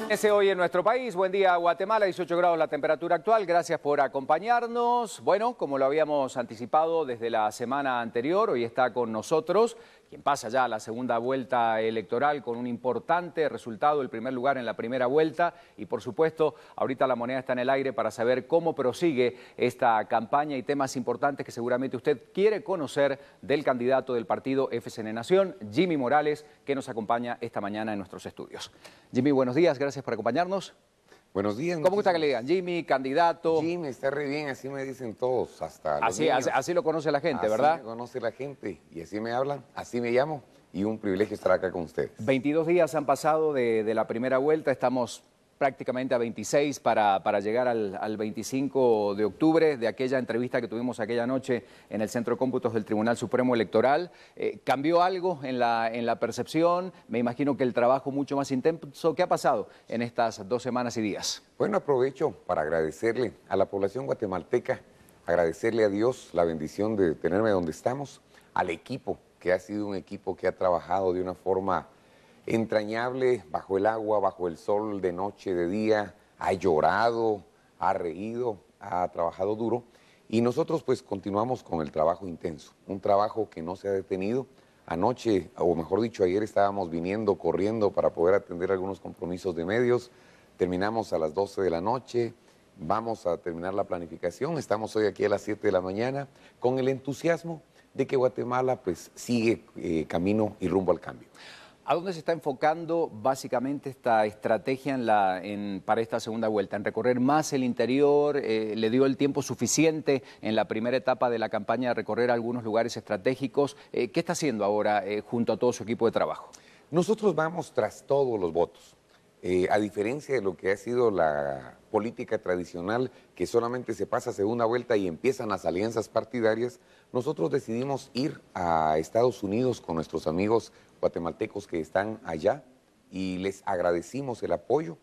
Ese hoy en nuestro país, buen día Guatemala, 18 grados la temperatura actual, gracias por acompañarnos. Bueno, como lo habíamos anticipado desde la semana anterior, hoy está con nosotros quien pasa ya a la segunda vuelta electoral con un importante resultado, el primer lugar en la primera vuelta y por supuesto ahorita la moneda está en el aire para saber cómo prosigue esta campaña y temas importantes que seguramente usted quiere conocer del candidato del partido FCN Nación, Jimmy Morales, que nos acompaña esta mañana en nuestros estudios. Jimmy, buenos días, gracias por acompañarnos. Buenos días. ¿Cómo gusta que le digan? Jimmy, candidato. Jimmy, está re bien, así me dicen todos, hasta los Así, niños. así lo conoce la gente, así ¿verdad? Así me conoce la gente y así me hablan, así me llamo y un privilegio estar acá con ustedes. 22 días han pasado de la primera vuelta, estamos prácticamente a 26 para llegar al 25 de octubre, de aquella entrevista que tuvimos aquella noche en el Centro de Cómputos del Tribunal Supremo Electoral. ¿Cambió algo en la percepción? Me imagino que el trabajo mucho más intenso. ¿Qué ha pasado en estas 2 semanas y días? Bueno, aprovecho para agradecerle a la población guatemalteca, agradecerle a Dios la bendición de tenerme donde estamos, al equipo, que ha sido un equipo que ha trabajado de una forma entrañable, bajo el agua, bajo el sol, de noche, de día, ha llorado, ha reído, ha trabajado duro y nosotros pues continuamos con el trabajo intenso, un trabajo que no se ha detenido. Anoche, o mejor dicho, ayer estábamos viniendo, corriendo para poder atender algunos compromisos de medios, terminamos a las 12 de la noche, vamos a terminar la planificación, estamos hoy aquí a las 7 de la mañana con el entusiasmo de que Guatemala pues sigue camino y rumbo al cambio. ¿A dónde se está enfocando básicamente esta estrategia para esta segunda vuelta? ¿En recorrer más el interior? ¿Le dio el tiempo suficiente en la primera etapa de la campaña de recorrer algunos lugares estratégicos? ¿Qué está haciendo ahora junto a todo su equipo de trabajo? Nosotros vamos tras todos los votos. A diferencia de lo que ha sido la política tradicional, que solamente se pasa segunda vuelta y empiezan las alianzas partidarias, nosotros decidimos ir a Estados Unidos con nuestros amigos guatemaltecos que están allá y les agradecimos el apoyo.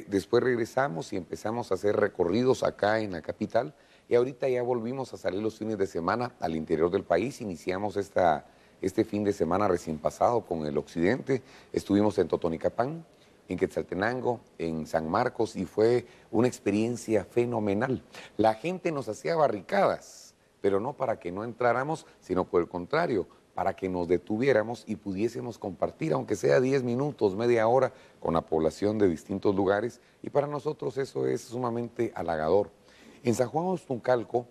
Después regresamos y empezamos a hacer recorridos acá en la capital y ahorita ya volvimos a salir los fines de semana al interior del país. Iniciamos este fin de semana recién pasado con el occidente, estuvimos en Totonicapán, en Quetzaltenango, en San Marcos y fue una experiencia fenomenal. La gente nos hacía barricadas, pero no para que no entráramos, sino por el contrario, para que nos detuviéramos y pudiésemos compartir, aunque sea 10 minutos, media hora, con la población de distintos lugares, y para nosotros eso es sumamente halagador. En San Juan Ostuncalco,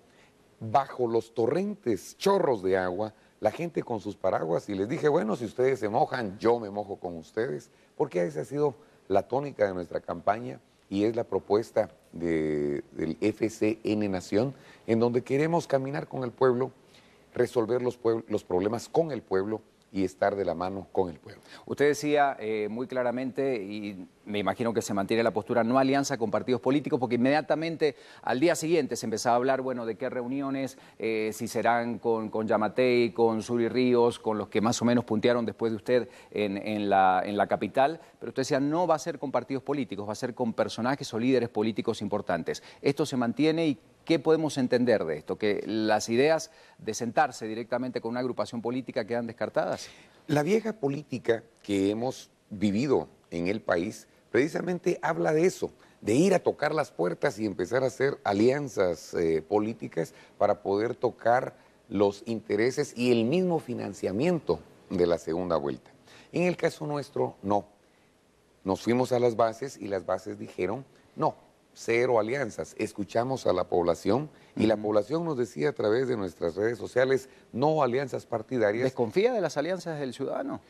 bajo los torrentes, chorros de agua, la gente con sus paraguas, y les dije, bueno, si ustedes se mojan, yo me mojo con ustedes, porque esa ha sido la tónica de nuestra campaña y es la propuesta del FCN Nación, en donde queremos caminar con el pueblo, resolver los problemas con el pueblo y estar de la mano con el pueblo. Usted decía muy claramente, y me imagino que se mantiene la postura, no alianza con partidos políticos, porque inmediatamente al día siguiente se empezaba a hablar, bueno, de qué reuniones, si serán con Yamatei, con Suri Ríos, con los que más o menos puntearon después de usted en la capital, pero usted decía, no va a ser con partidos políticos, va a ser con personajes o líderes políticos importantes. ¿Esto se mantiene y qué podemos entender de esto? ¿Que las ideas de sentarse directamente con una agrupación política quedan descartadas? La vieja política que hemos vivido en el país precisamente habla de eso, de ir a tocar las puertas y empezar a hacer alianzas políticas para poder tocar los intereses y el mismo financiamiento de la segunda vuelta. En el caso nuestro, no. Nos fuimos a las bases y las bases dijeron, no, cero alianzas. Escuchamos a la población y la población nos decía a través de nuestras redes sociales, no alianzas partidarias. ¿Desconfía de las alianzas del ciudadano?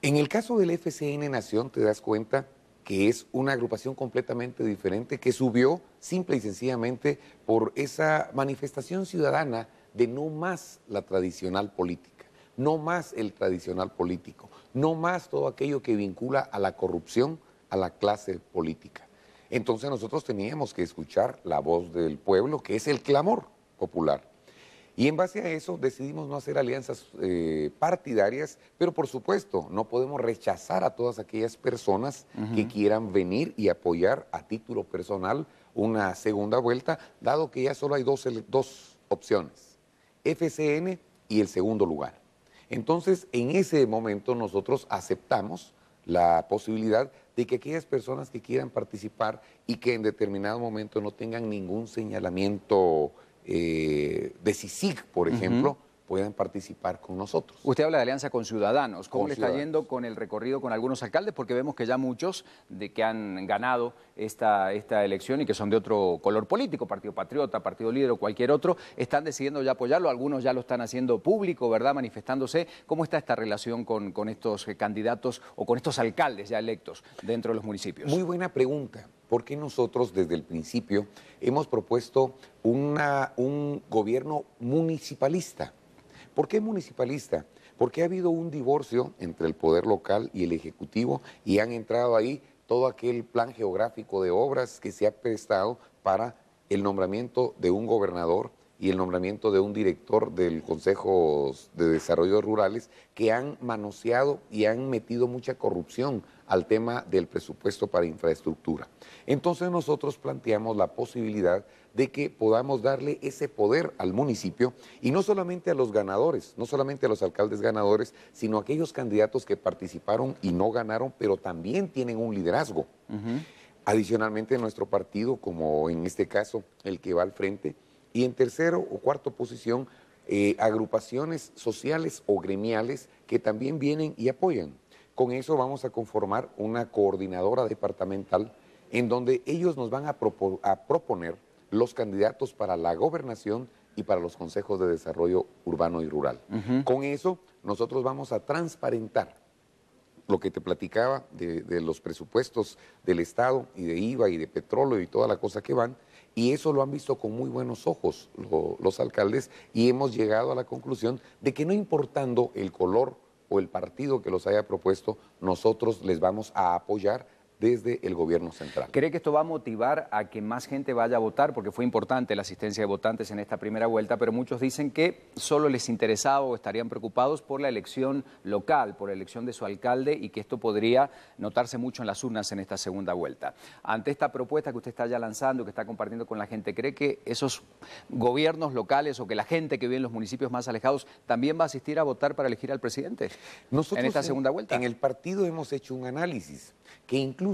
En el caso del FCN Nación te das cuenta que es una agrupación completamente diferente que subió simple y sencillamente por esa manifestación ciudadana de no más la tradicional política, no más el tradicional político, no más todo aquello que vincula a la corrupción, a la clase política. Entonces nosotros teníamos que escuchar la voz del pueblo, que es el clamor popular. Y en base a eso decidimos no hacer alianzas partidarias, pero por supuesto no podemos rechazar a todas aquellas personas que quieran venir y apoyar a título personal una segunda vuelta, dado que ya solo hay dos opciones, FCN y el segundo lugar. Entonces, en ese momento nosotros aceptamos la posibilidad de que aquellas personas que quieran participar y que en determinado momento no tengan ningún señalamiento de CICIG, por ejemplo, puedan participar con nosotros. Usted habla de alianza con Ciudadanos. ¿Cómo le está Ciudadanos. yendo con el recorrido con algunos alcaldes? Porque vemos que ya muchos de que han ganado esta elección y que son de otro color político, Partido Patriota, Partido Líder o cualquier otro, están decidiendo ya apoyarlo. Algunos ya lo están haciendo público, ¿verdad? Manifestándose. ¿Cómo está esta relación con estos candidatos o con estos alcaldes ya electos dentro de los municipios? Muy buena pregunta, porque nosotros desde el principio hemos propuesto un gobierno municipalista. ¿Por qué municipalista? Porque ha habido un divorcio entre el poder local y el ejecutivo y han entrado ahí todo aquel plan geográfico de obras que se ha prestado para el nombramiento de un gobernador y el nombramiento de un director del Consejo de Desarrollo Rurales que han manoseado y han metido mucha corrupción al tema del presupuesto para infraestructura. Entonces nosotros planteamos la posibilidad de que podamos darle ese poder al municipio y no solamente a los ganadores, no solamente a los alcaldes ganadores, sino a aquellos candidatos que participaron y no ganaron, pero también tienen un liderazgo. Adicionalmente, nuestro partido, como en este caso el que va al frente, y en tercero o cuarto posición, agrupaciones sociales o gremiales que también vienen y apoyan. Con eso vamos a conformar una coordinadora departamental en donde ellos nos van a proponer los candidatos para la gobernación y para los consejos de desarrollo urbano y rural. Con eso nosotros vamos a transparentar lo que te platicaba de los presupuestos del Estado y de IVA y de petróleo y toda la cosa que van, y eso lo han visto con muy buenos ojos los alcaldes y hemos llegado a la conclusión de que no importando el color o el partido que los haya propuesto, nosotros les vamos a apoyar desde el gobierno central. ¿Cree que esto va a motivar a que más gente vaya a votar? Porque fue importante la asistencia de votantes en esta primera vuelta, pero muchos dicen que solo les interesaba o estarían preocupados por la elección local, por la elección de su alcalde y que esto podría notarse mucho en las urnas en esta segunda vuelta. Ante esta propuesta que usted está ya lanzando, que está compartiendo con la gente, ¿cree que esos gobiernos locales o que la gente que vive en los municipios más alejados también va a asistir a votar para elegir al presidente Nosotros en esta segunda vuelta? En el partido hemos hecho un análisis que incluso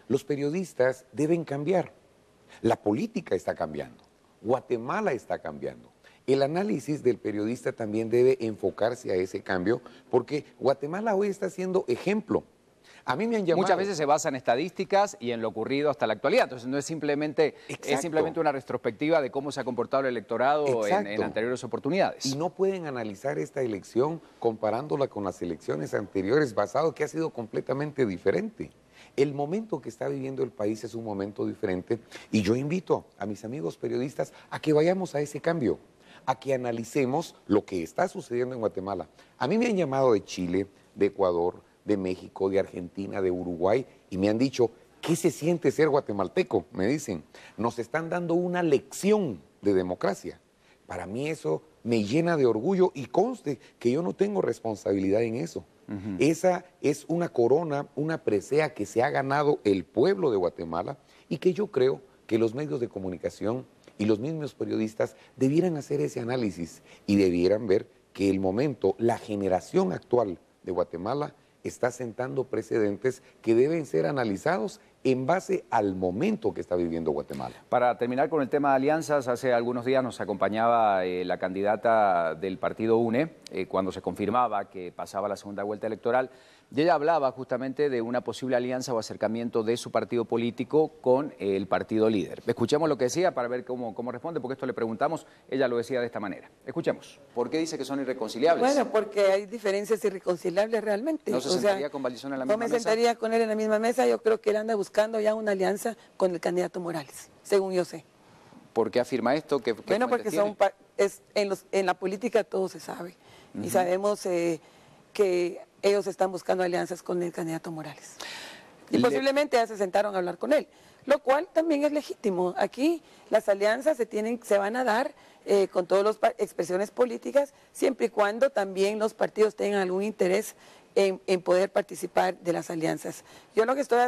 los periodistas deben cambiar. La política está cambiando, Guatemala está cambiando. El análisis del periodista también debe enfocarse a ese cambio porque Guatemala hoy está siendo ejemplo. A mí me han llamado... Muchas veces se basa en estadísticas y en lo ocurrido hasta la actualidad. Entonces no es simplemente, una retrospectiva de cómo se ha comportado el electorado en anteriores oportunidades. Y no pueden analizar esta elección comparándola con las elecciones anteriores, basado que ha sido completamente diferente. El momento que está viviendo el país es un momento diferente y yo invito a mis amigos periodistas a que vayamos a ese cambio, a que analicemos lo que está sucediendo en Guatemala. A mí me han llamado de Chile, de Ecuador, de México, de Argentina, de Uruguay y me han dicho, ¿qué se siente ser guatemalteco? Me dicen, nos están dando una lección de democracia. Para mí eso me llena de orgullo y conste que yo no tengo responsabilidad en eso. Esa es una corona, una presea que se ha ganado el pueblo de Guatemala y que yo creo que los medios de comunicación y los mismos periodistas debieran hacer ese análisis y debieran ver que el momento, la generación actual de Guatemala está sentando precedentes que deben ser analizados en base al momento que está viviendo Guatemala. Para terminar con el tema de alianzas, hace algunos días nos acompañaba la candidata del partido UNE, cuando se confirmaba que pasaba la segunda vuelta electoral, y ella hablaba justamente de una posible alianza o acercamiento de su partido político con el partido líder. Escuchemos lo que decía para ver cómo responde, porque esto le preguntamos, ella lo decía de esta manera. Escuchemos. ¿Por qué dice que son irreconciliables? Bueno, porque hay diferencias irreconciliables realmente. ¿No se sentaría con Valdizón en la misma mesa? No me sentaría con él en la misma mesa, yo creo que él anda buscando ya una alianza con el candidato Morales, según yo sé. ¿Por qué afirma esto? Bueno, porque en la política todo se sabe y sabemos que ellos están buscando alianzas con el candidato Morales. Y posiblemente ya se sentaron a hablar con él, lo cual también es legítimo. Aquí las alianzas se van a dar con todas las expresiones políticas, siempre y cuando también los partidos tengan algún interés en poder participar de las alianzas.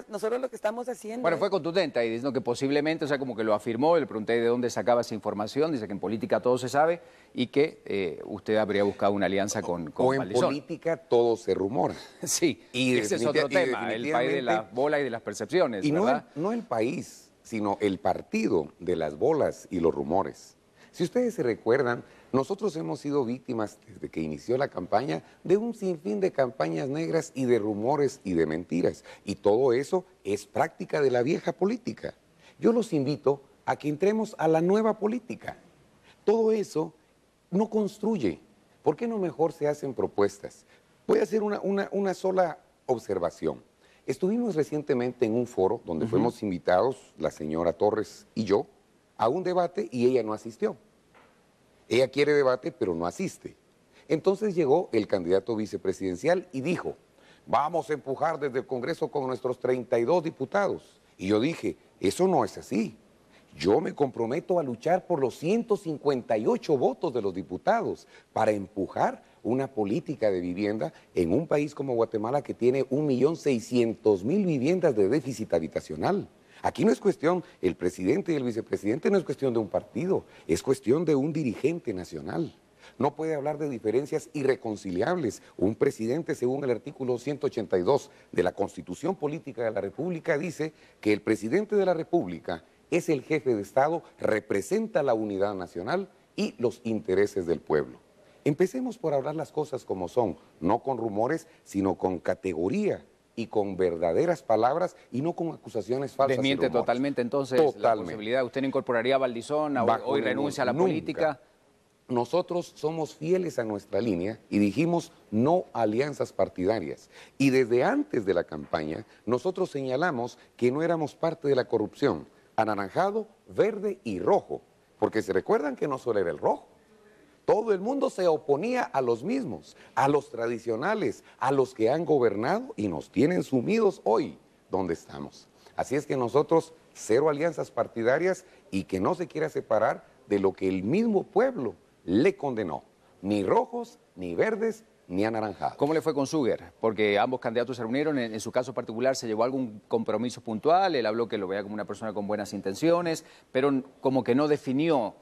Nosotros lo que estamos haciendo... Bueno, fue contundente ahí, diciendo que posiblemente, o sea, como que lo afirmó, le pregunté de dónde sacaba esa información, dice que en política todo se sabe y que usted habría buscado una alianza con o en Valdizón. política todo se rumora. Sí, y ese es otro tema, el país de las bolas y de las percepciones, y ¿verdad? no el país, sino el partido de las bolas y los rumores. Si ustedes se recuerdan, nosotros hemos sido víctimas desde que inició la campaña de un sinfín de campañas negras y de rumores y de mentiras. Y todo eso es práctica de la vieja política. Yo los invito a que entremos a la nueva política. Todo eso no construye. ¿Por qué no mejor se hacen propuestas? Voy a hacer una sola observación. Estuvimos recientemente en un foro donde fuimos invitados, la señora Torres y yo, a un debate y ella no asistió. Ella quiere debate, pero no asiste. Entonces llegó el candidato vicepresidencial y dijo, vamos a empujar desde el Congreso con nuestros 32 diputados. Y yo dije, eso no es así. Yo me comprometo a luchar por los 158 votos de los diputados para empujar una política de vivienda en un país como Guatemala que tiene 1.600.000 viviendas de déficit habitacional. Aquí no es cuestión, el presidente y el vicepresidente no es cuestión de un partido, es cuestión de un dirigente nacional. No puede hablar de diferencias irreconciliables. Un presidente, según el artículo 182 de la Constitución Política de la República, dice que el presidente de la República es el jefe de Estado, representa la unidad nacional y los intereses del pueblo. Empecemos por hablar las cosas como son, no con rumores, sino con categoría y con verdaderas palabras y no con acusaciones falsas. Desmiente totalmente entonces la posibilidad. ¿Usted no incorporaría a Valdizón, hoy renuncia a la política? Nosotros somos fieles a nuestra línea y dijimos no a alianzas partidarias. Y desde antes de la campaña nosotros señalamos que no éramos parte de la corrupción, anaranjado, verde y rojo, porque se recuerdan que no solo era el rojo. Todo el mundo se oponía a los mismos, a los tradicionales, a los que han gobernado y nos tienen sumidos hoy donde estamos. Así es que nosotros, cero alianzas partidarias y que no se quiera separar de lo que el mismo pueblo le condenó. Ni rojos, ni verdes, ni anaranjados. ¿Cómo le fue con Suger? Porque ambos candidatos se reunieron, en su caso particular se llevó algún compromiso puntual, él habló que lo veía como una persona con buenas intenciones, pero como que no definió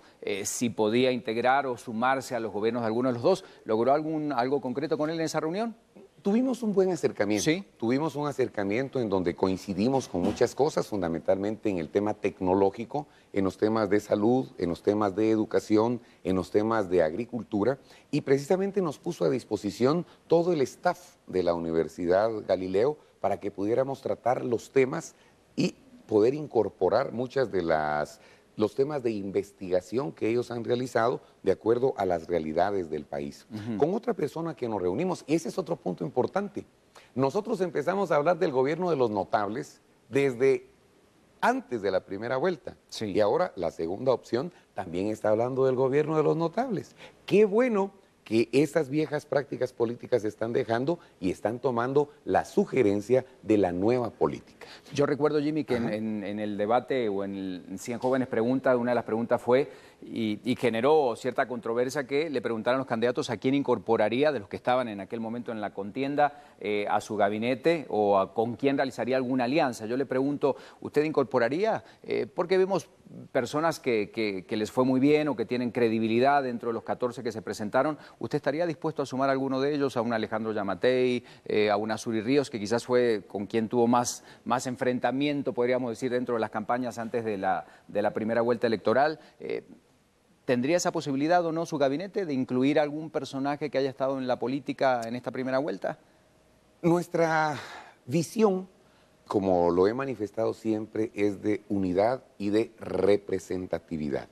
si podía integrar o sumarse a los gobiernos de alguno de los dos. ¿Logró algo concreto con él en esa reunión? Tuvimos un buen acercamiento. ¿Sí? Tuvimos un acercamiento en donde coincidimos con muchas cosas, fundamentalmente en el tema tecnológico, en los temas de salud, en los temas de educación, en los temas de agricultura, y precisamente nos puso a disposición todo el staff de la Universidad Galileo para que pudiéramos tratar los temas y poder incorporar muchas de los temas de investigación que ellos han realizado de acuerdo a las realidades del país. Con otra persona que nos reunimos, y ese es otro punto importante, nosotros empezamos a hablar del gobierno de los notables desde antes de la primera vuelta. Sí. Y ahora la segunda opción también está hablando del gobierno de los notables. Qué bueno que esas viejas prácticas políticas se están dejando y están tomando la sugerencia de la nueva política. Yo recuerdo, Jimmy, que en el debate o en el 100 Jóvenes Pregunta, una de las preguntas fue, y generó cierta controversia, que le preguntaran a los candidatos a quién incorporaría de los que estaban en aquel momento en la contienda a su gabinete o con quién realizaría alguna alianza. Yo le pregunto, ¿usted incorporaría? Porque vemos personas que les fue muy bien o que tienen credibilidad dentro de los 14 que se presentaron. ¿Usted estaría dispuesto a sumar a alguno de ellos, a un Alejandro Yamatei, a un Azuri Ríos, que quizás fue con quien tuvo más enfrentamiento, podríamos decir, dentro de las campañas antes de la primera vuelta electoral? ¿Tendría esa posibilidad o no su gabinete de incluir algún personaje que haya estado en la política en esta primera vuelta? Nuestra visión, como lo he manifestado siempre, es de unidad y de representatividad.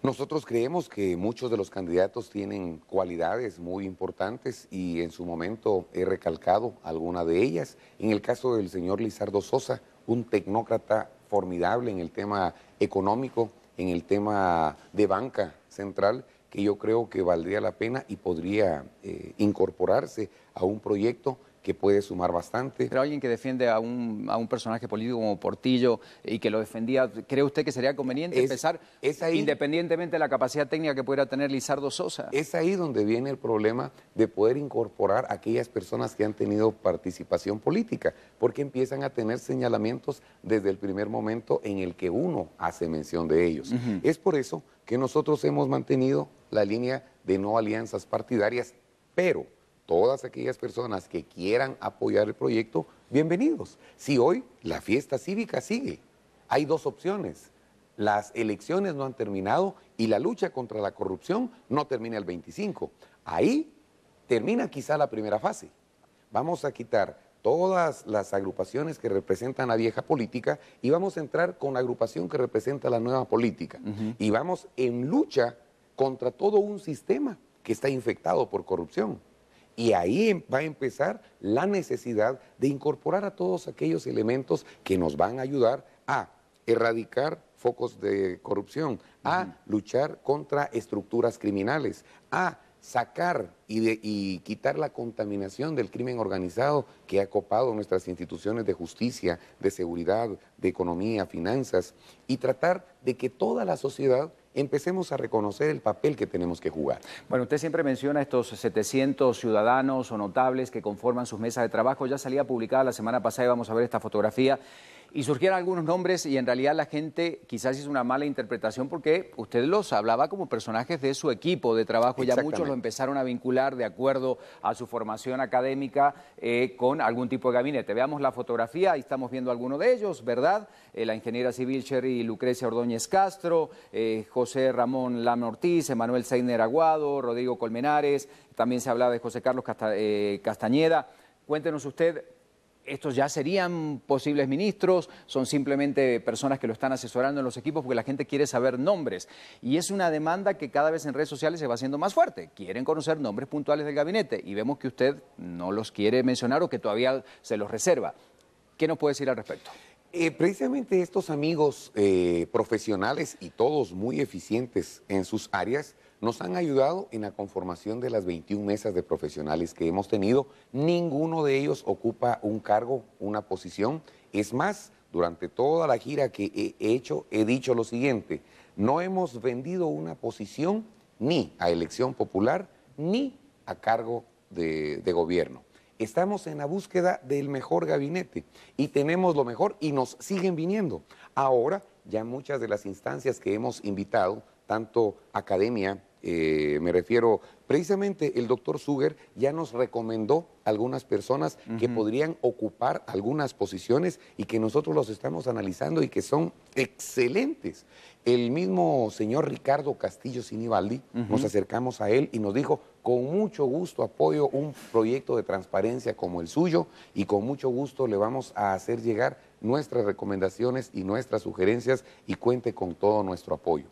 Nosotros creemos que muchos de los candidatos tienen cualidades muy importantes y en su momento he recalcado alguna de ellas. En el caso del señor Lizardo Sosa, un tecnócrata formidable en el tema económico, en el tema de banca central, que yo creo que valdría la pena y podría incorporarse a un proyecto que puede sumar bastante. Pero alguien que defiende a un personaje político como Portillo y que lo defendía, ¿cree usted que sería conveniente empezar, independientemente de la capacidad técnica que pudiera tener Lizardo Sosa? Es ahí donde viene el problema de poder incorporar a aquellas personas que han tenido participación política, porque empiezan a tener señalamientos desde el primer momento en el que uno hace mención de ellos. Es por eso que nosotros hemos mantenido la línea de no alianzas partidarias, pero todas aquellas personas que quieran apoyar el proyecto, bienvenidos. Si hoy la fiesta cívica sigue, hay dos opciones. Las elecciones no han terminado y la lucha contra la corrupción no termina el 25. Ahí termina quizá la primera fase. Vamos a quitar todas las agrupaciones que representan la vieja política y vamos a entrar con la agrupación que representa la nueva política. Y vamos en lucha contra todo un sistema que está infectado por corrupción. Y ahí va a empezar la necesidad de incorporar a todos aquellos elementos que nos van a ayudar a erradicar focos de corrupción, a luchar contra estructuras criminales, a sacar y quitar la contaminación del crimen organizado que ha copado nuestras instituciones de justicia, de seguridad, de economía, finanzas, y tratar de que toda la sociedad empecemos a reconocer el papel que tenemos que jugar. Bueno, usted siempre menciona estos 700 ciudadanos o notables que conforman sus mesas de trabajo. Ya salía publicada la semana pasada y vamos a ver esta fotografía. Y surgieron algunos nombres y en realidad la gente quizás hizo una mala interpretación porque usted los hablaba como personajes de su equipo de trabajo. Ya muchos lo empezaron a vincular de acuerdo a su formación académica con algún tipo de gabinete. Veamos la fotografía, ahí estamos viendo algunos de ellos, ¿verdad? La ingeniera civil Sherry Lucrecia Ordóñez Castro, José Ramón Lama Ortiz, Emanuel Seiner Aguado, Rodrigo Colmenares, también se hablaba de José Carlos Castañeda. Cuéntenos usted, ¿estos ya serían posibles ministros? ¿Son simplemente personas que lo están asesorando en los equipos? Porque la gente quiere saber nombres. Y es una demanda que cada vez en redes sociales se va haciendo más fuerte. Quieren conocer nombres puntuales del gabinete y vemos que usted no los quiere mencionar o que todavía se los reserva. ¿Qué nos puede decir al respecto? Precisamente estos amigos profesionales y todos muy eficientes en sus áreas nos han ayudado en la conformación de las 21 mesas de profesionales que hemos tenido. Ninguno de ellos ocupa un cargo, una posición. Es más, durante toda la gira que he hecho, he dicho lo siguiente: no hemos vendido una posición ni a elección popular ni a cargo de gobierno. Estamos en la búsqueda del mejor gabinete y tenemos lo mejor y nos siguen viniendo. Ahora ya muchas de las instancias que hemos invitado, tanto academia, me refiero, precisamente el doctor Suger ya nos recomendó algunas personas que podrían ocupar algunas posiciones y que nosotros los estamos analizando y que son excelentes. El mismo señor Ricardo Castillo Sinibaldi, nos acercamos a él y nos dijo: con mucho gusto apoyo un proyecto de transparencia como el suyo y con mucho gusto le vamos a hacer llegar nuestras recomendaciones y nuestras sugerencias y cuente con todo nuestro apoyo.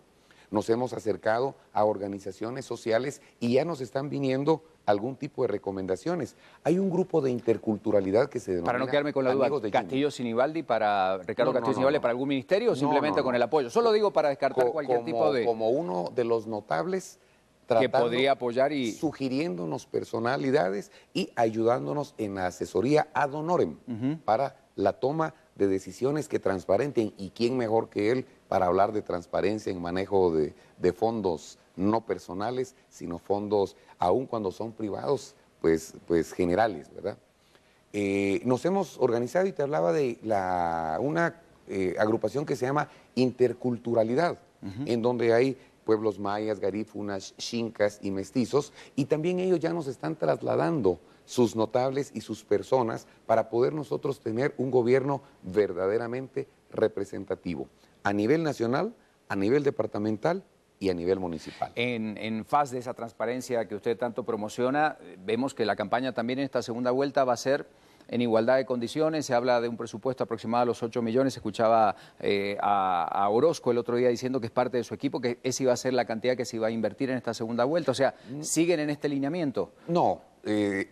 Nos hemos acercado a organizaciones sociales y ya nos están viniendo algún tipo de recomendaciones. Hay un grupo de interculturalidad que se denomina... Para no quedarme con la duda, ¿Castillo Sinibaldi para Ricardo Castillo Sinibaldi para algún ministerio o simplemente con el apoyo? Solo digo para descartar cualquier tipo de... Como uno de los notables que podría apoyar y... sugiriéndonos personalidades y ayudándonos en la asesoría ad honorem para la toma de decisiones que transparenten, y quién mejor que él para hablar de transparencia en manejo de fondos no personales, sino fondos, aun cuando son privados, pues generales, ¿verdad? Nos hemos organizado y te hablaba de una agrupación que se llama Interculturalidad, en donde hay pueblos mayas, garífunas, xincas y mestizos, y también ellos ya nos están trasladando sus notables y sus personas para poder nosotros tener un gobierno verdaderamente representativo a nivel nacional, a nivel departamental y a nivel municipal. En faz de esa transparencia que usted tanto promociona, vemos que la campaña también en esta segunda vuelta va a ser en igualdad de condiciones. Se habla de un presupuesto aproximado a los 8 millones. Escuchaba a Orozco el otro día diciendo que es parte de su equipo, que esa iba a ser la cantidad que se iba a invertir en esta segunda vuelta. O sea, ¿siguen en este lineamiento? No,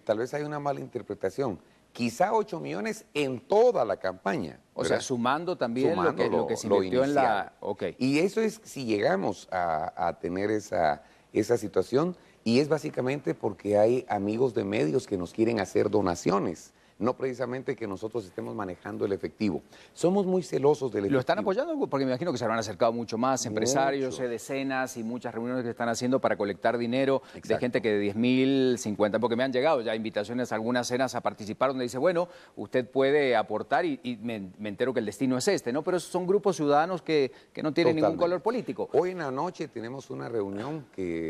tal vez hay una mala interpretación. Quizá 8 millones en toda la campaña. O sea, sumando también lo que se invirtió en la... Okay. Y eso es si llegamos a tener esa situación, Y es básicamente porque hay amigos de medios que nos quieren hacer donaciones, no precisamente que nosotros estemos manejando el efectivo. Somos muy celosos del efectivo. ¿Lo están apoyando? Porque me imagino que se habrán acercado mucho más empresarios, Mucho. decenas y muchas reuniones que están haciendo para colectar dinero de Exacto. gente que de 10.000, 50, porque me han llegado ya invitaciones a algunas cenas a participar donde dice, bueno, usted puede aportar y me entero que el destino es este, ¿no? Pero esos son grupos ciudadanos que no tienen ningún Totalmente. color político. Hoy en la noche tenemos una reunión,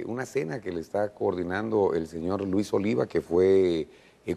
una cena que le está coordinando el señor Luis Oliva, que fue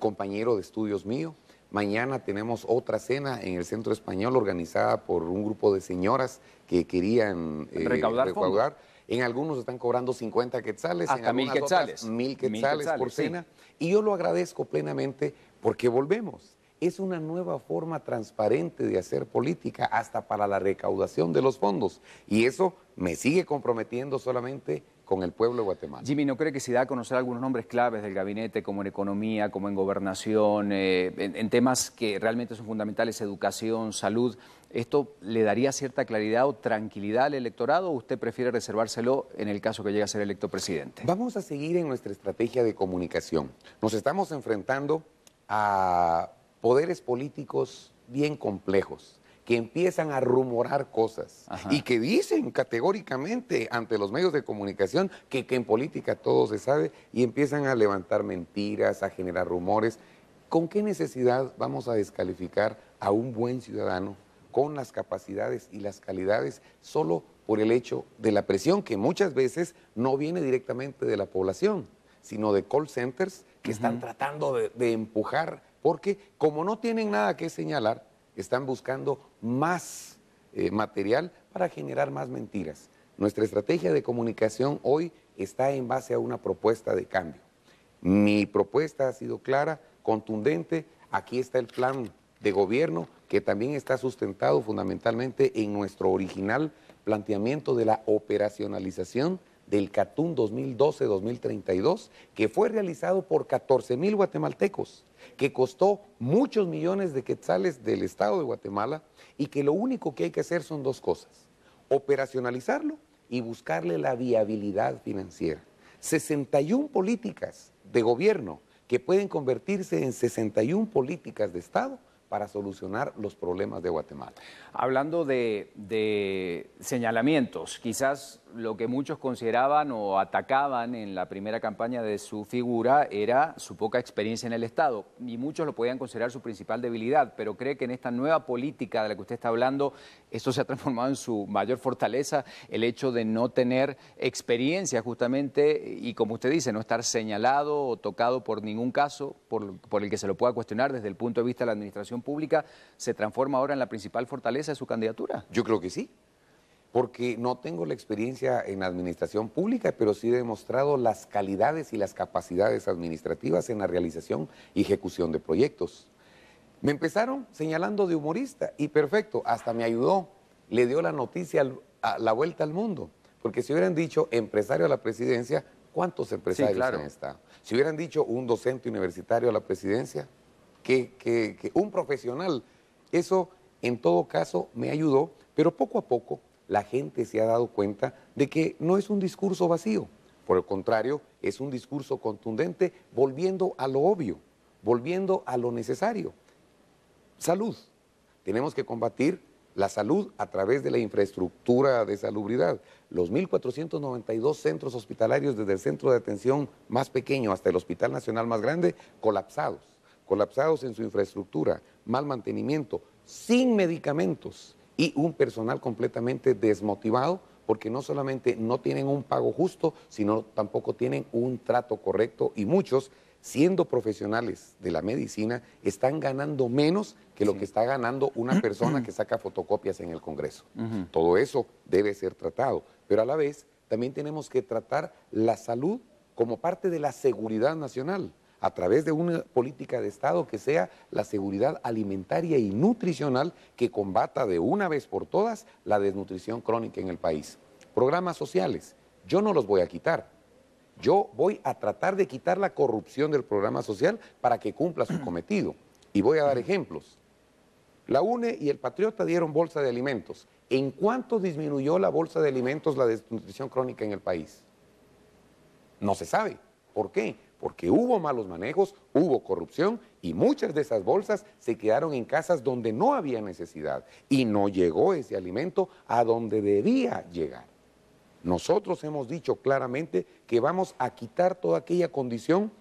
compañero de estudios mío. Mañana tenemos otra cena en el Centro Español organizada por un grupo de señoras que querían recaudar. En algunos están cobrando 50 quetzales, Hasta en 1.000 algunas quetzales. otras 1.000 quetzales por sí. cena. Y yo lo agradezco plenamente porque volvemos. Es una nueva forma transparente de hacer política hasta para la recaudación de los fondos. Y eso me sigue comprometiendo solamente con el pueblo de Guatemala. Jimmy, ¿no cree que si da a conocer algunos nombres claves del gabinete, como en economía, como en gobernación, en temas que realmente son fundamentales, educación, salud, esto le daría cierta claridad o tranquilidad al electorado o usted prefiere reservárselo en el caso que llegue a ser electo presidente? Vamos a seguir en nuestra estrategia de comunicación. Nos estamos enfrentando a poderes políticos bien complejos, que empiezan a rumorar cosas. Ajá. Y que dicen categóricamente ante los medios de comunicación que en política todo se sabe y empiezan a levantar mentiras, a generar rumores. ¿Con qué necesidad vamos a descalificar a un buen ciudadano con las capacidades y las calidades solo por el hecho de la presión que muchas veces no viene directamente de la población, sino de call centers que están tratando de empujar? Porque como no tienen nada que señalar, están buscando más material para generar más mentiras. Nuestra estrategia de comunicación hoy está en base a una propuesta de cambio. Mi propuesta ha sido clara, contundente. Aquí está el plan de gobierno que también está sustentado fundamentalmente en nuestro original planteamiento de la operacionalización del CATUM 2012-2032, que fue realizado por 14,000 guatemaltecos, que costó muchos millones de quetzales del Estado de Guatemala y que lo único que hay que hacer son dos cosas: operacionalizarlo y buscarle la viabilidad financiera. 61 políticas de gobierno que pueden convertirse en 61 políticas de Estado para solucionar los problemas de Guatemala. Hablando de señalamientos, quizás lo que muchos consideraban o atacaban en la primera campaña de su figura era su poca experiencia en el Estado, y muchos lo podían considerar su principal debilidad, pero cree que en esta nueva política de la que usted está hablando, esto se ha transformado en su mayor fortaleza, el hecho de no tener experiencia justamente, y como usted dice, no estar señalado o tocado por ningún caso por el que se lo pueda cuestionar desde el punto de vista de la administración pública, ¿se transforma ahora en la principal fortaleza de su candidatura? Yo creo que sí, porque no tengo la experiencia en administración pública, pero sí he demostrado las calidades y las capacidades administrativas en la realización y ejecución de proyectos. Me empezaron señalando de humorista y perfecto, hasta me ayudó, le dio la noticia a la vuelta al mundo, porque si hubieran dicho empresario a la presidencia, ¿cuántos empresarios han estado? Si hubieran dicho un docente universitario a la presidencia, que un profesional, eso en todo caso me ayudó, pero poco a poco la gente se ha dado cuenta de que no es un discurso vacío, por el contrario, es un discurso contundente, volviendo a lo obvio, volviendo a lo necesario. Salud. Tenemos que combatir la salud a través de la infraestructura de salubridad. Los 1.492 centros hospitalarios, desde el centro de atención más pequeño hasta el Hospital Nacional más grande, colapsados en su infraestructura, mal mantenimiento, sin medicamentos y un personal completamente desmotivado porque no solamente no tienen un pago justo, sino tampoco tienen un trato correcto y muchos, siendo profesionales de la medicina, están ganando menos que lo que está ganando una persona que saca fotocopias en el Congreso. Todo eso debe ser tratado, pero a la vez también tenemos que tratar la salud como parte de la seguridad nacional, a través de una política de Estado que sea la seguridad alimentaria y nutricional que combata de una vez por todas la desnutrición crónica en el país. Programas sociales, yo no los voy a quitar. Yo voy a tratar de quitar la corrupción del programa social para que cumpla su cometido. Y voy a dar ejemplos. La UNE y el Patriota dieron bolsa de alimentos. ¿En cuánto disminuyó la bolsa de alimentos la desnutrición crónica en el país? No se sabe. ¿Por qué? Porque hubo malos manejos, hubo corrupción y muchas de esas bolsas se quedaron en casas donde no había necesidad y no llegó ese alimento a donde debía llegar. Nosotros hemos dicho claramente que vamos a quitar toda aquella condición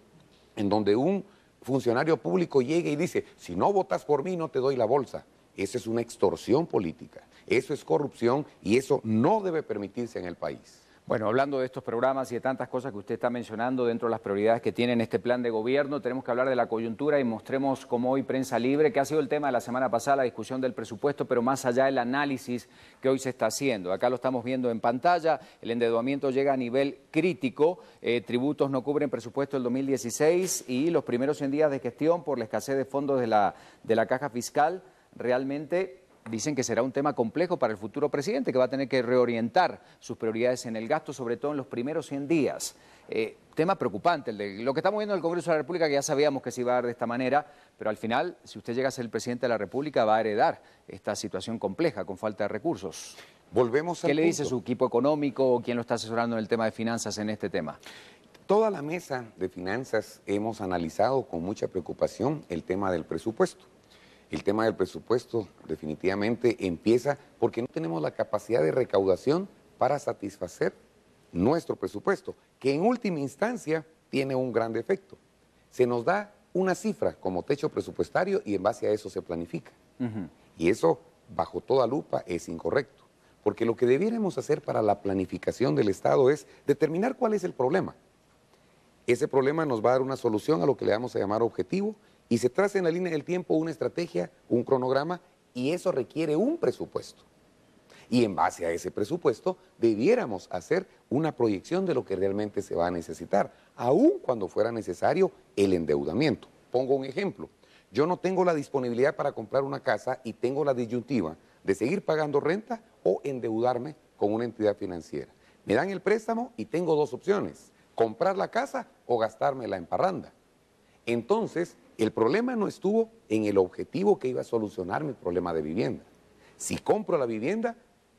en donde un funcionario público llegue y dice, si no votas por mí no te doy la bolsa. Esa es una extorsión política, eso es corrupción y eso no debe permitirse en el país. Bueno, hablando de estos programas y de tantas cosas que usted está mencionando dentro de las prioridades que tiene en este plan de gobierno, tenemos que hablar de la coyuntura y mostremos como hoy Prensa Libre, que ha sido el tema de la semana pasada, la discusión del presupuesto, pero más allá del análisis que hoy se está haciendo. Acá lo estamos viendo en pantalla, el endeudamiento llega a nivel crítico, tributos no cubren presupuesto del 2016 y los primeros 100 días de gestión por la escasez de fondos de la caja fiscal realmente dicen que será un tema complejo para el futuro presidente, que va a tener que reorientar sus prioridades en el gasto, sobre todo en los primeros 100 días. Tema preocupante, lo que estamos viendo en el Congreso de la República, que ya sabíamos que se iba a dar de esta manera, pero al final, si usted llega a ser el presidente de la República, va a heredar esta situación compleja, con falta de recursos. Volvemos al ¿Qué le dice punto. su equipo económico o quién lo está asesorando en el tema de finanzas en este tema? Toda la mesa de finanzas hemos analizado con mucha preocupación el tema del presupuesto. El tema del presupuesto definitivamente empieza porque no tenemos la capacidad de recaudación para satisfacer nuestro presupuesto, que en última instancia tiene un gran defecto. Se nos da una cifra como techo presupuestario y en base a eso se planifica. Y eso, bajo toda lupa, es incorrecto. Porque lo que debiéramos hacer para la planificación del Estado es determinar cuál es el problema. Ese problema nos va a dar una solución a lo que le vamos a llamar objetivo y se traza en la línea del tiempo una estrategia, un cronograma, y eso requiere un presupuesto. Y en base a ese presupuesto debiéramos hacer una proyección de lo que realmente se va a necesitar, aun cuando fuera necesario el endeudamiento. Pongo un ejemplo. Yo no tengo la disponibilidad para comprar una casa y tengo la disyuntiva de seguir pagando renta o endeudarme con una entidad financiera. Me dan el préstamo y tengo dos opciones, comprar la casa o gastármela en parranda. Entonces, el problema no estuvo en el objetivo que iba a solucionar mi problema de vivienda. Si compro la vivienda,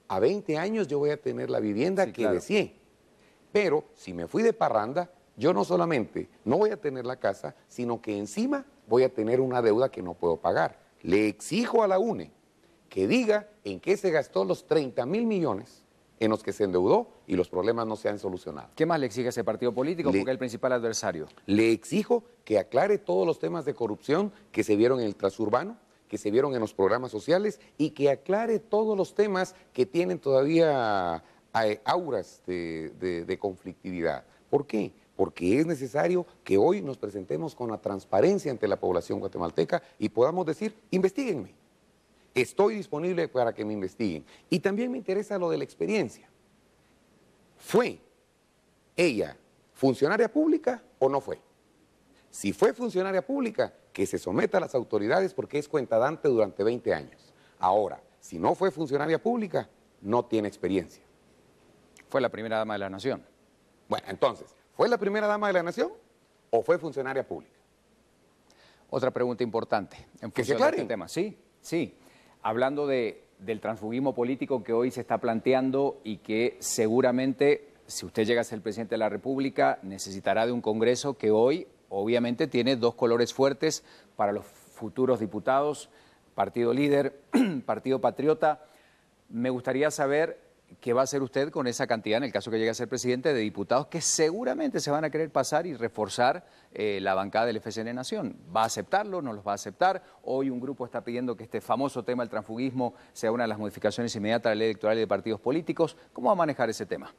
a 20 años yo voy a tener la vivienda que deseé. Pero si me fui de parranda, yo no solamente no voy a tener la casa, sino que encima voy a tener una deuda que no puedo pagar. Le exijo a la UNE que diga en qué se gastó los 30.000 millones en los que se endeudó y los problemas no se han solucionado. ¿Qué más le exige ese partido político? Porque es el principal adversario. Le exijo que aclare todos los temas de corrupción que se vieron en el transurbano, que se vieron en los programas sociales y que aclare todos los temas que tienen todavía auras de conflictividad. ¿Por qué? Porque es necesario que hoy nos presentemos con la transparencia ante la población guatemalteca y podamos decir, investíguenme. Estoy disponible para que me investiguen. Y también me interesa lo de la experiencia. ¿Fue ella funcionaria pública o no fue? Si fue funcionaria pública, que se someta a las autoridades porque es cuentadante durante 20 años. Ahora, si no fue funcionaria pública, no tiene experiencia. Fue la primera dama de la nación. Bueno, entonces, ¿fue la primera dama de la nación o fue funcionaria pública? Otra pregunta importante en función de este tema. Sí, sí. Hablando del transfugismo político que hoy se está planteando y que seguramente, si usted llega a ser el presidente de la República, necesitará de un Congreso que hoy, obviamente, tiene dos colores fuertes para los futuros diputados, Partido Líder, Partido Patriota. Me gustaría saber qué va a hacer usted con esa cantidad, en el caso que llegue a ser presidente, de diputados que seguramente se van a querer pasar y reforzar la bancada del FCN Nación. ¿Va a aceptarlo? ¿No los va a aceptar? Hoy un grupo está pidiendo que este famoso tema del transfugismo sea una de las modificaciones inmediatas a la ley electoral y de partidos políticos. ¿Cómo va a manejar ese tema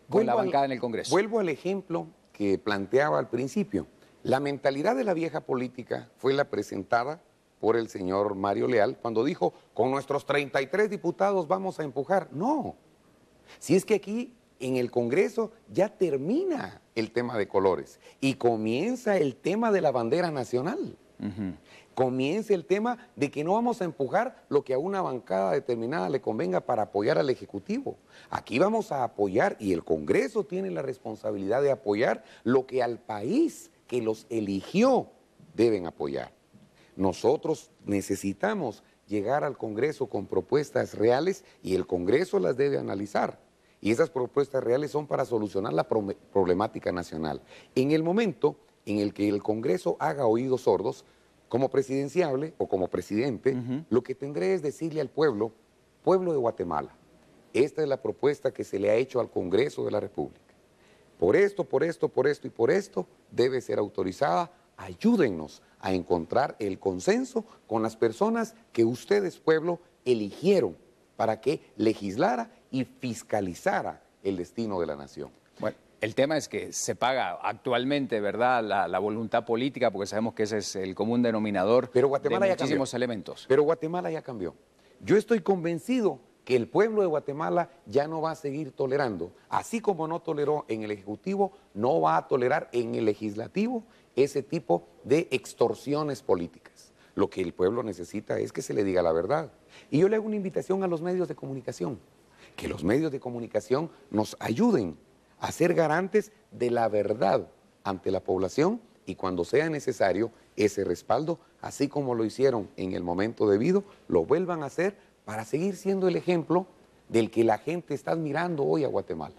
con la bancada en el Congreso? Vuelvo al ejemplo que planteaba al principio. La mentalidad de la vieja política fue la presentada por el señor Mario Leal cuando dijo, con nuestros 33 diputados vamos a empujar. No, si es que aquí en el Congreso ya termina el tema de colores y comienza el tema de la bandera nacional. Comienza el tema de que no vamos a empujar lo que a una bancada determinada le convenga para apoyar al Ejecutivo. Aquí vamos a apoyar, y el Congreso tiene la responsabilidad de apoyar lo que al país que los eligió deben apoyar. Nosotros necesitamos llegar al Congreso con propuestas reales y el Congreso las debe analizar. Y esas propuestas reales son para solucionar la problemática nacional. En el momento en el que el Congreso haga oídos sordos, como presidenciable o como presidente, lo que tendré es decirle al pueblo, pueblo de Guatemala, esta es la propuesta que se le ha hecho al Congreso de la República. Por esto, por esto, por esto y por esto debe ser autorizada. Ayúdennos a encontrar el consenso con las personas que ustedes, pueblo, eligieron para que legislara y fiscalizara el destino de la nación. Bueno, el tema es que se paga actualmente, ¿verdad?, la voluntad política, porque sabemos que ese es el común denominador de muchísimos elementos. Pero Guatemala ya cambió. Yo estoy convencido que el pueblo de Guatemala ya no va a seguir tolerando, así como no toleró en el Ejecutivo, no va a tolerar en el Legislativo ese tipo de extorsiones políticas. Lo que el pueblo necesita es que se le diga la verdad. Y yo le hago una invitación a los medios de comunicación, que los medios de comunicación nos ayuden a ser garantes de la verdad ante la población y cuando sea necesario ese respaldo, así como lo hicieron en el momento debido, lo vuelvan a hacer para seguir siendo el ejemplo del que la gente está admirando hoy a Guatemala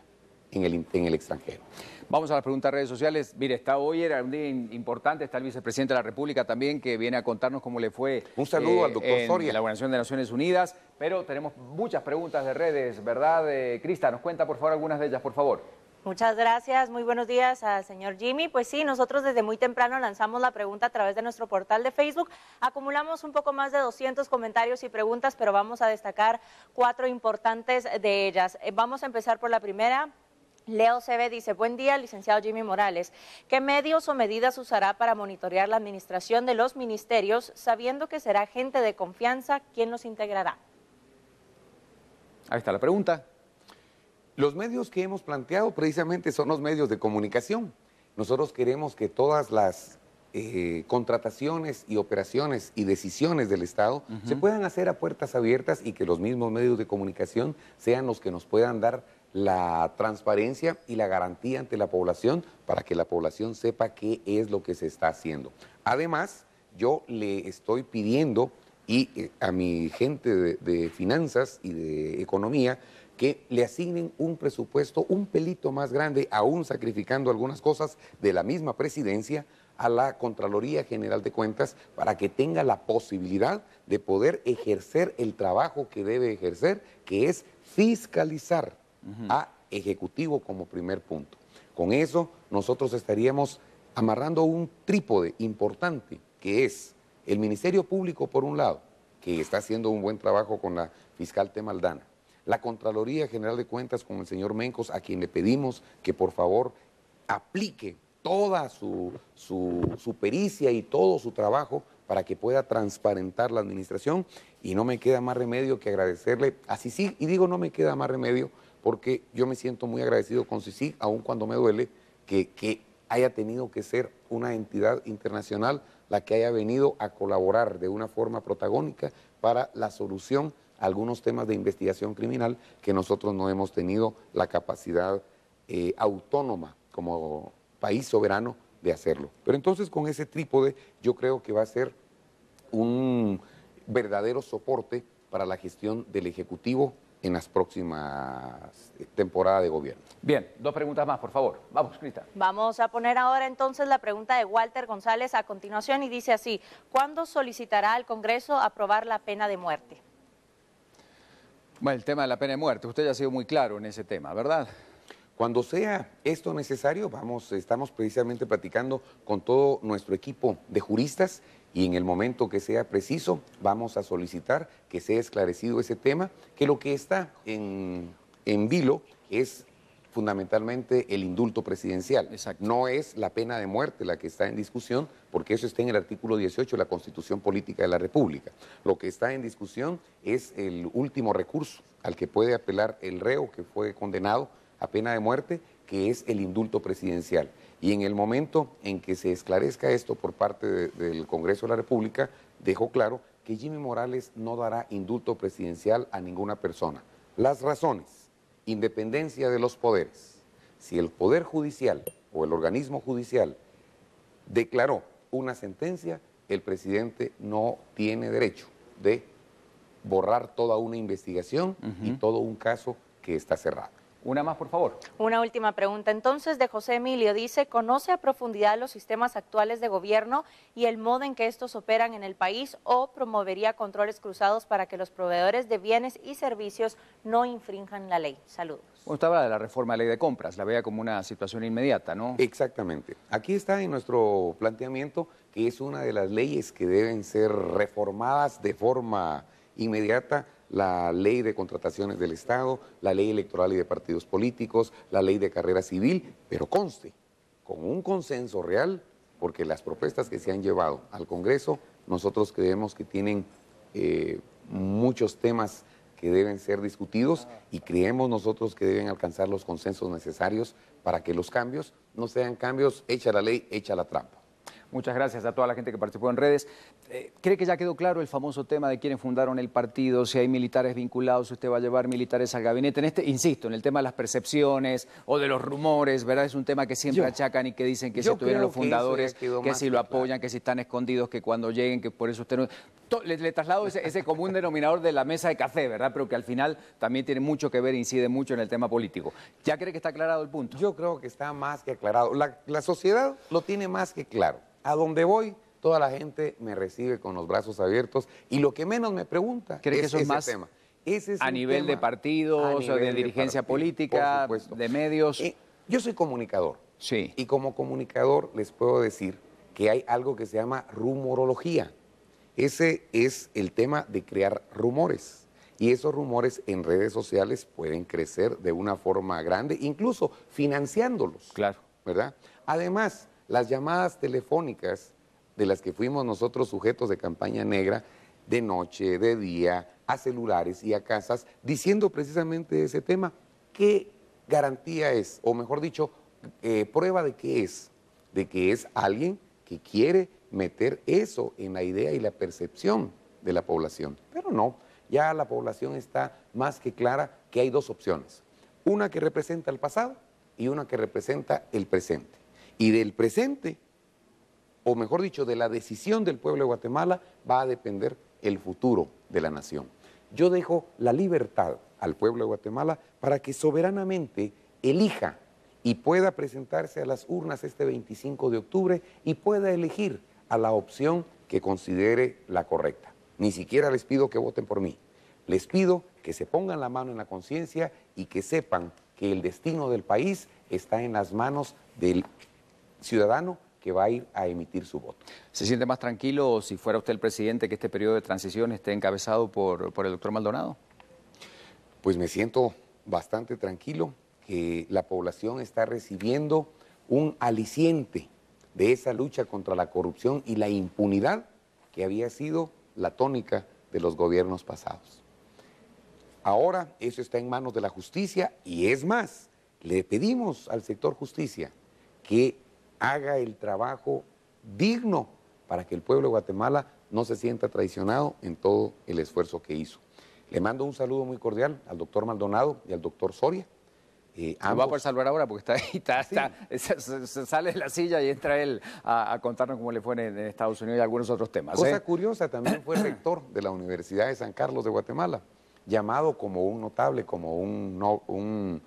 en el extranjero. Vamos a las preguntas de redes sociales. Mire, hoy era un día importante, está el vicepresidente de la República también, que viene a contarnos cómo le fue. Un saludo al doctor Soria. En la Organización de Naciones Unidas, pero tenemos muchas preguntas de redes, ¿verdad? Crista, nos cuenta por favor algunas de ellas, por favor. Muchas gracias, muy buenos días al señor Jimmy. Pues sí, nosotros desde muy temprano lanzamos la pregunta a través de nuestro portal de Facebook. Acumulamos un poco más de 200 comentarios y preguntas, pero vamos a destacar 4 importantes de ellas. Vamos a empezar por la primera. Leo CB dice, buen día, licenciado Jimmy Morales. ¿Qué medios o medidas usará para monitorear la administración de los ministerios, sabiendo que será gente de confianza quien los integrará? Ahí está la pregunta. Los medios que hemos planteado precisamente son los medios de comunicación. Nosotros queremos que todas las contrataciones y operaciones y decisiones del Estado se puedan hacer a puertas abiertas y que los mismos medios de comunicación sean los que nos puedan dar la transparencia y la garantía ante la población para que la población sepa qué es lo que se está haciendo. Además, yo le estoy pidiendo a mi gente de finanzas y de economía que le asignen un presupuesto un pelito más grande, aún sacrificando algunas cosas de la misma presidencia, a la Contraloría General de Cuentas para que tenga la posibilidad de poder ejercer el trabajo que debe ejercer, que es fiscalizar a Ejecutivo como primer punto. Con eso nosotros estaríamos amarrando un trípode importante, que es el Ministerio Público por un lado, que está haciendo un buen trabajo con la fiscal Temaldana, la Contraloría General de Cuentas con el señor Mencos, a quien le pedimos que por favor aplique toda su pericia y todo su trabajo para que pueda transparentar la administración, y no me queda más remedio que agradecerle a CICIG, y digo no me queda más remedio porque yo me siento muy agradecido con CICIG, aun cuando me duele que haya tenido que ser una entidad internacional la que haya venido a colaborar de una forma protagónica para la solución a algunos temas de investigación criminal que nosotros no hemos tenido la capacidad autónoma como país soberano de hacerlo. Pero entonces con ese trípode yo creo que va a ser un verdadero soporte para la gestión del Ejecutivo en las próximas temporadas de gobierno. Bien, 2 preguntas más, por favor. Vamos, Crista. Vamos a poner ahora entonces la pregunta de Walter González a continuación y dice así, ¿cuándo solicitará al Congreso aprobar la pena de muerte? Bueno, el tema de la pena de muerte, usted ya ha sido muy claro en ese tema, ¿verdad? Cuando sea esto necesario, estamos precisamente platicando con todo nuestro equipo de juristas y en el momento que sea preciso vamos a solicitar que sea esclarecido ese tema, que lo que está en vilo es fundamentalmente el indulto presidencial. Exacto. No es la pena de muerte la que está en discusión, porque eso está en el artículo 18 de la Constitución Política de la República. Lo que está en discusión es el último recurso al que puede apelar el reo que fue condenado a pena de muerte, que es el indulto presidencial. Y en el momento en que se esclarezca esto por parte del Congreso de la República, dejó claro que Jimmy Morales no dará indulto presidencial a ninguna persona. Las razones: independencia de los poderes. Si el Poder Judicial o el organismo judicial declaró una sentencia, el presidente no tiene derecho de borrar toda una investigación y todo un caso que está cerrado. Una más, por favor. Una última pregunta entonces de José Emilio. Dice, ¿conoce a profundidad los sistemas actuales de gobierno y el modo en que estos operan en el país o promovería controles cruzados para que los proveedores de bienes y servicios no infrinjan la ley? Saludos. Usted habla de la reforma de ley de compras, la vea como una situación inmediata, ¿no? Exactamente. Aquí está en nuestro planteamiento que es una de las leyes que deben ser reformadas de forma inmediata: la ley de contrataciones del Estado, la ley electoral y de partidos políticos, la ley de carrera civil, pero conste, con un consenso real, porque las propuestas que se han llevado al Congreso, nosotros creemos que tienen muchos temas que deben ser discutidos y creemos nosotros que deben alcanzar los consensos necesarios para que los cambios no sean cambios hecha la ley, hecha la trampa. Muchas gracias a toda la gente que participó en redes. ¿Cree que ya quedó claro el famoso tema de quiénes fundaron el partido, si hay militares vinculados, si usted va a llevar militares al gabinete? Insisto, en el tema de las percepciones o de los rumores, ¿verdad? Es un tema que siempre achacan y que dicen que si estuvieron los fundadores, que si lo apoyan, que si están escondidos, que cuando lleguen, que por eso usted no... Le traslado ese común denominador de la mesa de café, ¿verdad? Pero que al final también tiene mucho que ver, incide mucho en el tema político. ¿Ya cree que está aclarado el punto? Yo creo que está más que aclarado. La sociedad lo tiene más que claro. A donde voy, toda la gente me recibe con los brazos abiertos y lo que menos me pregunta ¿cree que es eso es ese más tema. Ese es a nivel de partidos, o de dirigencia política, de medios? Yo soy comunicador. Sí. Y como comunicador les puedo decir que hay algo que se llama rumorología. Ese es el tema de crear rumores. Y esos rumores en redes sociales pueden crecer de una forma grande, incluso financiándolos. Claro. ¿Verdad? Además, las llamadas telefónicas de las que fuimos nosotros sujetos de campaña negra, de noche, de día, a celulares y a casas, diciendo precisamente ese tema, ¿qué garantía es? O mejor dicho, prueba de qué es. De que es alguien que quiere meter eso en la idea y la percepción de la población. Pero no, ya la población está más que clara que hay dos opciones. Una que representa el pasado y una que representa el presente. Y del presente, o mejor dicho, de la decisión del pueblo de Guatemala, va a depender el futuro de la nación. Yo dejo la libertad al pueblo de Guatemala para que soberanamente elija y pueda presentarse a las urnas este 25 de octubre y pueda elegir a la opción que considere la correcta. Ni siquiera les pido que voten por mí. Les pido que se pongan la mano en la conciencia y que sepan que el destino del país está en las manos del ciudadano que va a ir a emitir su voto. ¿Se siente más tranquilo si fuera usted el presidente que este periodo de transición esté encabezado por el doctor Maldonado? Pues me siento bastante tranquilo que la población está recibiendo un aliciente de esa lucha contra la corrupción y la impunidad que había sido la tónica de los gobiernos pasados. Ahora eso está en manos de la justicia y es más, le pedimos al sector justicia que haga el trabajo digno para que el pueblo de Guatemala no se sienta traicionado en todo el esfuerzo que hizo. Le mando un saludo muy cordial al doctor Maldonado y al doctor Soria. Va a poder salvar ahora porque está ahí, se sale de la silla y entra él a contarnos cómo le fue en Estados Unidos y algunos otros temas. Cosa curiosa, también fue rector de la Universidad de San Carlos de Guatemala, llamado como un notable, como un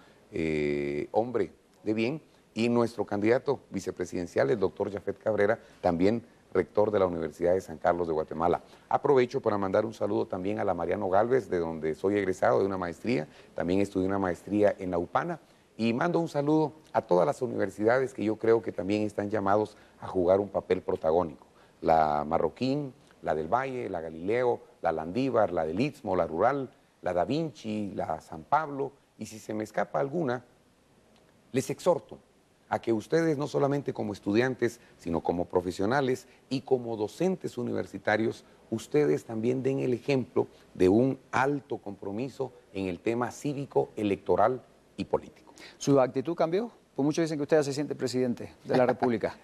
hombre de bien, y nuestro candidato vicepresidencial, el doctor Jafet Cabrera, también rector de la Universidad de San Carlos de Guatemala. Aprovecho para mandar un saludo también a la Mariano Galvez, de donde soy egresado de una maestría, también estudié una maestría en la UPANA, y mando un saludo a todas las universidades que yo creo que también están llamados a jugar un papel protagónico. La Marroquín, la del Valle, la Galileo, la Landívar, la del Istmo, la Rural, la Da Vinci, la San Pablo, y si se me escapa alguna, les exhorto a que ustedes, no solamente como estudiantes, sino como profesionales y como docentes universitarios, ustedes también den el ejemplo de un alto compromiso en el tema cívico, electoral y político. ¿Su actitud cambió? Pues muchos dicen que usted ya se siente presidente de la República.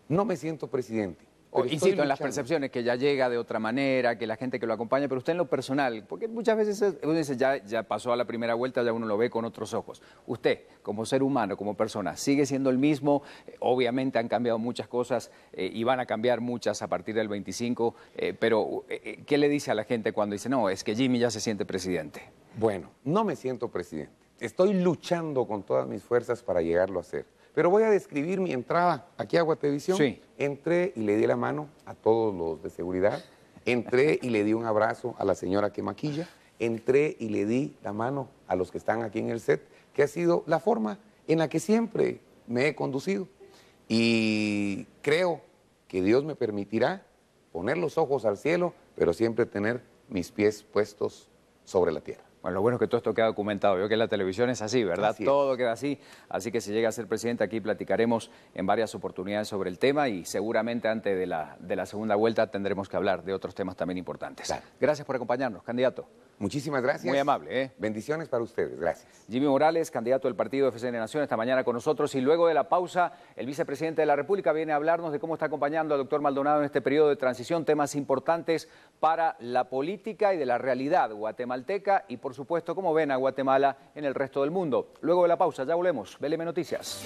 No me siento presidente. Insisto, en las percepciones, que ya llega de otra manera, que la gente que lo acompaña, pero usted en lo personal, porque muchas veces uno dice, ya pasó a la primera vuelta, ya uno lo ve con otros ojos. Usted, como ser humano, como persona, sigue siendo el mismo. Obviamente han cambiado muchas cosas y van a cambiar muchas a partir del 25, pero ¿qué le dice a la gente cuando dice, no, es que Jimmy ya se siente presidente? Bueno, no me siento presidente. estoy luchando con todas mis fuerzas para llegarlo a hacer. Pero voy a describir mi entrada aquí a Guatevisión. Sí. Entré y le di la mano a todos los de seguridad. Entré y le di un abrazo a la señora que maquilla. Entré y le di la mano a los que están aquí en el set, que ha sido la forma en la que siempre me he conducido. Y creo que Dios me permitirá poner los ojos al cielo, pero siempre tener mis pies puestos sobre la tierra. Bueno, lo bueno es que todo esto queda documentado. Yo que la televisión es así, ¿verdad? Así es. Todo queda así. Así que si llega a ser presidente, aquí platicaremos en varias oportunidades sobre el tema y seguramente antes de la segunda vuelta tendremos que hablar de otros temas también importantes. Claro. Gracias por acompañarnos, candidato. Muchísimas gracias. Muy amable, ¿eh? Bendiciones para ustedes. Gracias. Jimmy Morales, candidato del partido FCN Nación, esta mañana con nosotros. Y luego de la pausa, el vicepresidente de la República viene a hablarnos de cómo está acompañando al doctor Maldonado en este periodo de transición, temas importantes para la política y de la realidad guatemalteca y, por supuesto, cómo ven a Guatemala en el resto del mundo. Luego de la pausa, ya volvemos. BLM Noticias.